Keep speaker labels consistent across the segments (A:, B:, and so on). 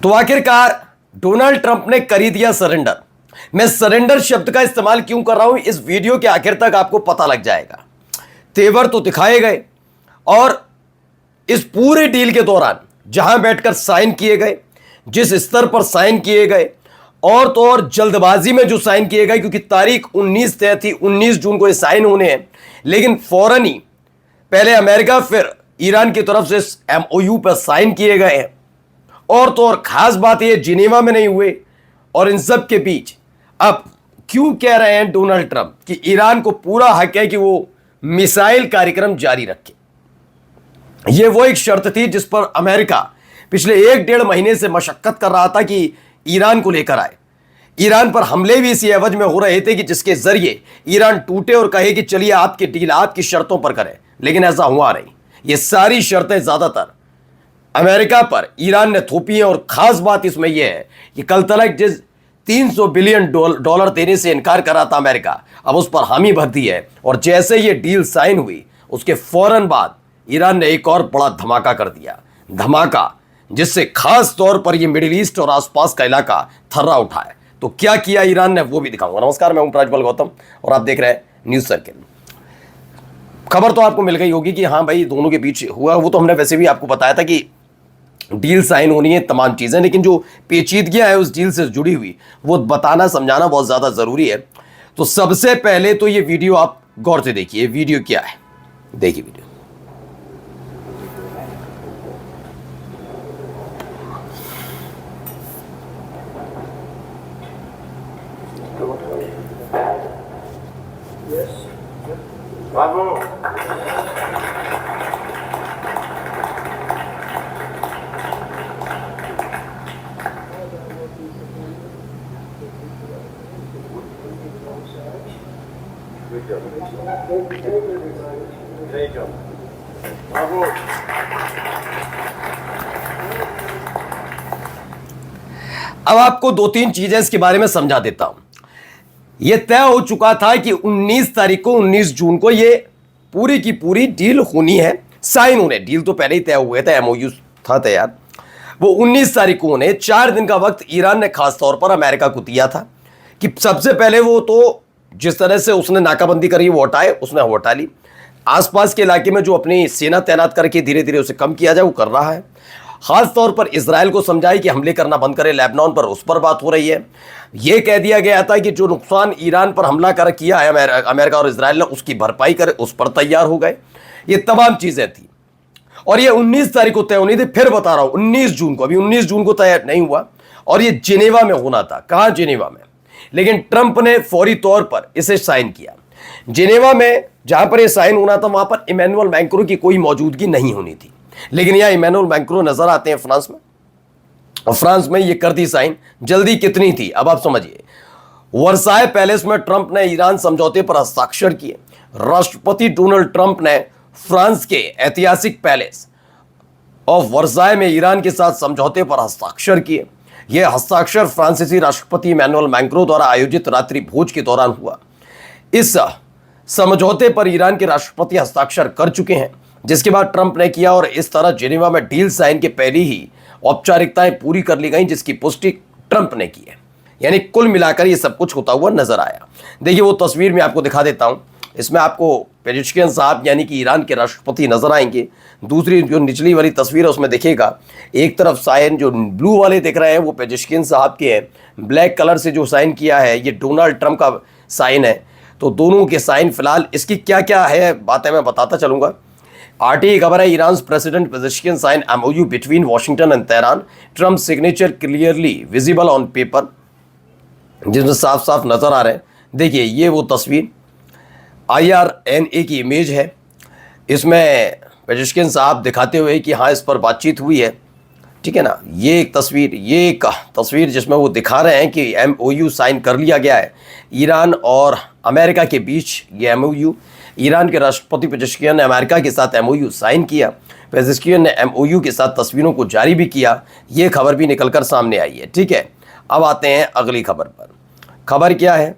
A: तो आखिरकार Donald Trump ने कर ही दिया सरेंडर। मैं सरेंडर शब्द का इस्तेमाल क्यों कर रहा हूं, इस वीडियो के आखिर तक आपको पता लग जाएगा। तेवर तो दिखाए गए और इस पूरे डील के दौरान जहां बैठकर साइन किए गए, जिस स्तर पर साइन किए गए, और तो और जल्दबाजी में जो साइन किए गए, क्योंकि तारीख 19 तय थी, 19 जून को ये साइन होने हैं, लेकिन फौरन ही पहले अमेरिका फिर ईरान की तरफ से इस एमओयू पर साइन किए गए हैं। और तो और खास बात ये जिनेवा में नहीं हुए। और इन सब के बीच अब क्यों कह रहे हैं डोनाल्ड ट्रंप कि ईरान को पूरा हक है कि वो मिसाइल कार्यक्रम जारी रखे। यह वो एक शर्त थी जिस पर अमेरिका पिछले 1-1.5 महीने से मशक्कत कर रहा था कि ईरान को लेकर आए। ईरान पर हमले भी इसी एवज में हो रहे थे कि जिसके जरिए ईरान टूटे और कहे कि चलिए आपकी डील आपकी शर्तों पर करें, लेकिन ऐसा हुआ नहीं। ये सारी शर्तें ज्यादातर अमेरिका पर ईरान ने थोपी है। और खास बात इसमें यह है कि कल तक जिस 300 बिलियन डॉलर देने से इनकार कर रहा था अमेरिका, अब उस पर हामी भर दी है। और जैसे ये डील साइन हुई उसके फौरन बाद ईरान ने एक और बड़ा धमाका कर दिया। धमाका जिससे खास तौर पर यह मिडिल ईस्ट और आसपास का इलाका थर्रा उठा है। तो क्या किया ईरान ने वो भी दिखाऊंगा। नमस्कार, मैं हूं प्राजवल गौतम और आप देख रहे हैं न्यूज सर्किल। खबर तो आपको मिल गई होगी कि हाँ भाई दोनों के बीच हुआ। वो तो हमने वैसे भी आपको बताया था कि डील साइन होनी है, तमाम चीजें, लेकिन जो पेचीदगियां है उस डील से जुड़ी हुई वो बताना समझाना बहुत ज्यादा जरूरी है। तो सबसे पहले तो ये वीडियो आप गौर से देखिए। वीडियो क्या है, देखिए video.
B: Bravo. Good job. Great job. Bravo.
A: अब आपको 2-3 चीजें इसके बारे में समझा देता हूं। यह तय हो चुका था कि 19 तारीख को, 19 जून को ये पूरी की पूरी डील होनी है, साइन होने। डील तो पहले ही तय हुए थे, एमओयू था तैयार। वो 19 तारीख को होने। 4 दिन का वक्त ईरान ने खास तौर पर अमेरिका को दिया था कि सबसे पहले वो तो जिस तरह से उसने नाकाबंदी करी वो हटाए, उसने वो हटा ली। आसपास के इलाके में जो अपनी सेना तैनात करके धीरे धीरे उसे कम किया जाए वो कर रहा है। खास तौर पर इजराइल को समझाई कि हमले करना बंद करे लेबनान पर, उस पर बात हो रही है। यह कह दिया गया था कि जो नुकसान ईरान पर हमला कर किया है अमेरिका और इजराइल ने, उसकी भरपाई करे, उस पर तैयार हो गए। ये तमाम चीजें थी और ये 19 तारीख को तय होनी थी। फिर बता रहा हूं 19 जून को, अभी 19 जून को तय नहीं हुआ और ये जिनेवा में होना था। कहां? जिनेवा में। लेकिन ट्रंप ने फौरी तौर पर इसे साइन किया। जिनेवा में जहां पर यह साइन होना था वहां पर इमैनुअल मैक्रों की कोई मौजूदगी नहीं होनी थी, लेकिन यहां इमैनुअल मैक्रों नजर आते हैं फ्रांस में। और फ्रांस में ये कर दी साइन। जल्दी कितनी थी अब आप समझिए। वर्साय पैलेस में ट्रंप ने ईरान समझौते पर हस्ताक्षर किए। राष्ट्रपति डोनाल्ड ट्रंप ने फ्रांस के ऐतिहासिक पैलेस ऑफ वर्साय में ईरान के साथ समझौते पर हस्ताक्षर किए। यह हस्ताक्षर फ्रांसीसी राष्ट्रपति इमैनुअल मैक्रों द्वारा आयोजित रात्रि भोज के दौरान हुआ। इस समझौते पर ईरान के राष्ट्रपति हस्ताक्षर कर चुके हैं, जिसके बाद ट्रंप ने किया और इस तरह जिनेवा में डील साइन के पहले ही औपचारिकताएं पूरी कर ली गई, जिसकी पुष्टि ट्रंप ने की है। यानी कुल मिलाकर ये सब कुछ होता हुआ नजर आया। देखिए वो तस्वीर में आपको दिखा देता हूं। इसमें आपको पेजेश्कियान साहब यानी कि ईरान के राष्ट्रपति नजर आएंगे। दूसरी जो निचली वाली तस्वीर है उसमें देखिएगा, एक तरफ साइन जो ब्लू वाले दिख रहे हैं वो पेजेश्कियान साहब के हैं। ब्लैक कलर से जो साइन किया है ये डोनाल्ड ट्रंप का साइन है। तो दोनों के साइन फिलहाल इसकी क्या क्या है बातें मैं बताता चलूंगा। आरटीआई खबर है, Iran president Pezeshkian sign MoU between Washington and Tehran, Trump signature clearly visible on paper, जिसमें साफ साफ नजर आ रहे हैं। देखिए ये वो तस्वीर IRNA की इमेज है। इसमें पेजेश्कियान साहब दिखाते हुए कि हाँ इस पर बातचीत हुई है, ठीक है ना। ये एक तस्वीर जिसमें वो दिखा रहे हैं कि एमओयू साइन कर लिया गया है ईरान और अमेरिका के बीच। ये एमओयू ईरान के राष्ट्रपति पेजेश्कियान ने अमेरिका के साथ एमओयू साइन किया। पेजेश्कियान ने एमओयू के साथ तस्वीरों को जारी भी किया। ये खबर भी निकलकर सामने आई है, ठीक है। अब आते हैं अगली खबर पर। खबर क्या है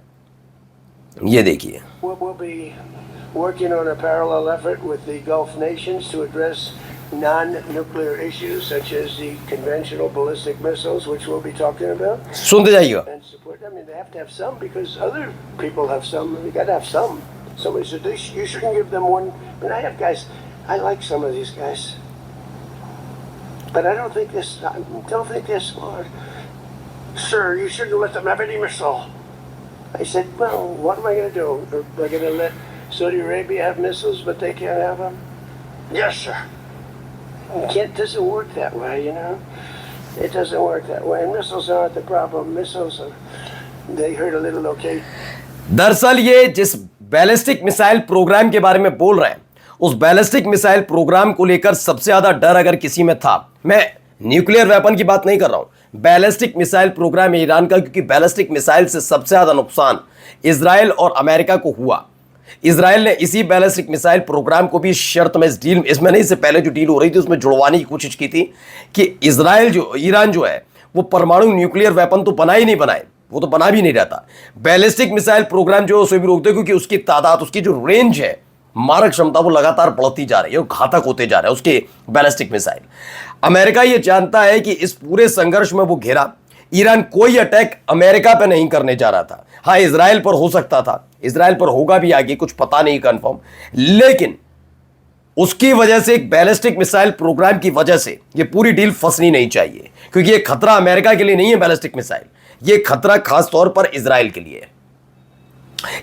A: ये देखिए।
B: We'll be working on a parallel effort with the Gulf nations to address
C: non-nuclear issues such as the conventional ballistic missiles, which we'll be talking about,
A: सुनते जाइएगा।
C: and support. I mean, they have to have some because other people have some. They got to have some. Somebody said you shouldn't give them one. I mean, I have guys. I like some of these guys, but I don't think they're smart. Sir, you shouldn't let them have any missile. I said, well, what am I going to do? Am I going to let Saudi Arabia have missiles, but they can't have them? Yes, sir. It doesn't work that way, you know. It doesn't work that way. And missiles aren't the problem. Missiles are, they hurt a little, okay.
A: दरअसल ये जिस ballistic missile programme के बारे में बोल रहे हैं, उस बैलिस्टिक मिसाइल प्रोग्राम को लेकर सबसे ज्यादा डर अगर किसी में था, मैं न्यूक्लियर वेपन की बात नहीं कर रहा हूं, बैलिस्टिक मिसाइल प्रोग्राम है ईरान का, क्योंकि बैलिस्टिक मिसाइल से सबसे ज्यादा नुकसान इजराइल और अमेरिका को हुआ। इजराइल ने इसी बैलिस्टिक मिसाइल प्रोग्राम को भी शर्त में, इस डील इसमें नहीं, इससे पहले जो डील हो रही थी उसमें जुड़वाने की कोशिश की थी कि ईरान जो है वो परमाणु न्यूक्लियर वेपन तो बना ही नहीं, बनाए, वो तो बना भी नहीं रहता। बैलिस्टिक मिसाइल प्रोग्राम जो है उसे भी रोक दे, क्योंकि उसकी तादाद, उसकी जो रेंज है, मारक क्षमता, वो लगातार बढ़ती जा रही है और घातक होते जा रहा है उसके बैलिस्टिक मिसाइल। अमेरिका ये जानता है कि इस पूरे संघर्ष में वो घिरा, ईरान कोई अटैक अमेरिका पे नहीं करने जा रहा था। हाँ, इजराइल पर हो सकता था, इजराइल पर होगा भी आगे, कुछ पता नहीं कंफर्म, लेकिन उसकी वजह से, एक बैलिस्टिक मिसाइल प्रोग्राम की वजह से ये पूरी डील फंसनी नहीं चाहिए, क्योंकि ये खतरा अमेरिका के लिए नहीं है बैलिस्टिक मिसाइल, ये खतरा खास तौर पर इजराइल के लिए है।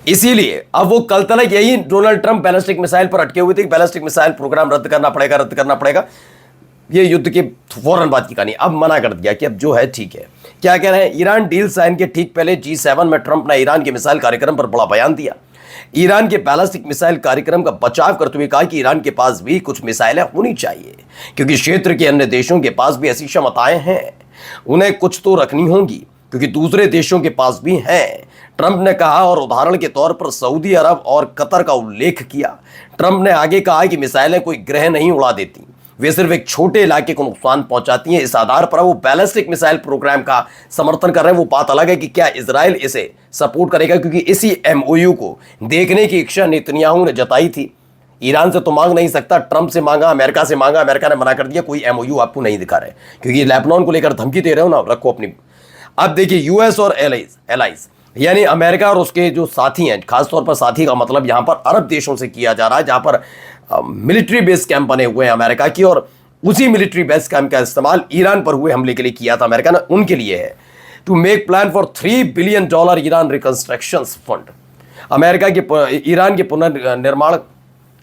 A: इसीलिए अब वो कल तक यही डोनाल्ड ट्रंप बैलिस्टिक मिसाइल पर अटके हुए थे कि बैलिस्टिक मिसाइल प्रोग्राम रद्द करना पड़ेगा। ये युद्ध के फौरन बाद की कहानी, अब मना कर दिया कि अब जो है ठीक है। क्या कह रहे हैं? ईरान डील साइन के ठीक पहले G7 में ट्रंप ने ईरान के मिसाइल कार्यक्रम पर बड़ा बयान दिया। ईरान के बैलिस्टिक मिसाइल कार्यक्रम का बचाव करते हुए कहा कि ईरान के पास भी कुछ मिसाइलें होनी चाहिए, क्योंकि क्षेत्र के अन्य देशों के पास भी ऐसी क्षमताएं हैं, उन्हें कुछ तो रखनी होंगी, क्योंकि दूसरे देशों के पास भी हैं, ट्रंप ने कहा, और उदाहरण के तौर पर सऊदी अरब और कतर का उल्लेख किया। ट्रंप ने आगे कहा कि मिसाइलें कोई ग्रह नहीं उड़ा देती, वे सिर्फ एक छोटे इलाके को नुकसान पहुंचाती हैं। इस आधार पर वो बैलिस्टिक मिसाइल प्रोग्राम का समर्थन कर रहे हैं। वो बात अलग है कि क्या इजराइल इसे सपोर्ट करेगा, क्योंकि इसी MOU को देखने की इच्छा नेतन्याहू ने जताई थी। ईरान से तो मांग नहीं सकता, ट्रंप से मांगा, अमेरिका से मांगा, अमेरिका ने मना कर दिया, कोई MOU आपको नहीं दिखा रहे, क्योंकि लेबनान को लेकर धमकी दे रहे हो ना, रखो अपनी। अब देखिए, यूएस और एलाइज यानी अमेरिका और उसके जो साथी हैं, खासतौर पर साथी का मतलब यहाँ पर अरब देशों से किया जा रहा है, जहाँ पर मिलिट्री बेस कैंप बने हुए हैं अमेरिका की, और उसी मिलिट्री बेस कैंप का इस्तेमाल ईरान पर हुए हमले के लिए किया था अमेरिका ने, उनके लिए है। To make plan for $3 billion Iran reconstruction fund. America के ईरान के पुनर्निर्माण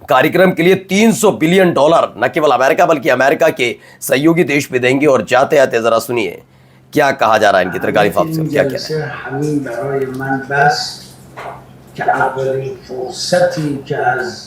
A: कार्यक्रम के लिए $300 बिलियन न केवल अमेरिका बल्कि अमेरिका के सहयोगी देश भी देंगे। और जाते जाते जरा सुनिए क्या कहा जा रहा है इनकी तरकारी फाफ से, क्या कहना है।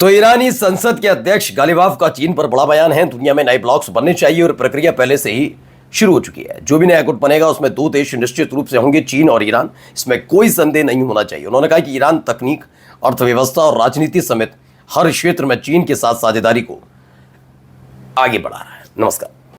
A: तो ईरानी संसद के अध्यक्ष गालिबाफ का चीन पर बड़ा बयान है। दुनिया में नए ब्लॉक्स बनने चाहिए और प्रक्रिया पहले से ही शुरू हो चुकी है। जो भी नया गुट बनेगा उसमें 2 देश निश्चित रूप से होंगे, चीन और ईरान, इसमें कोई संदेह नहीं होना चाहिए। उन्होंने कहा कि ईरान तकनीक, अर्थव्यवस्था और राजनीति समेत हर क्षेत्र में चीन के साथ साझेदारी को आगे बढ़ा रहा है। नमस्कार।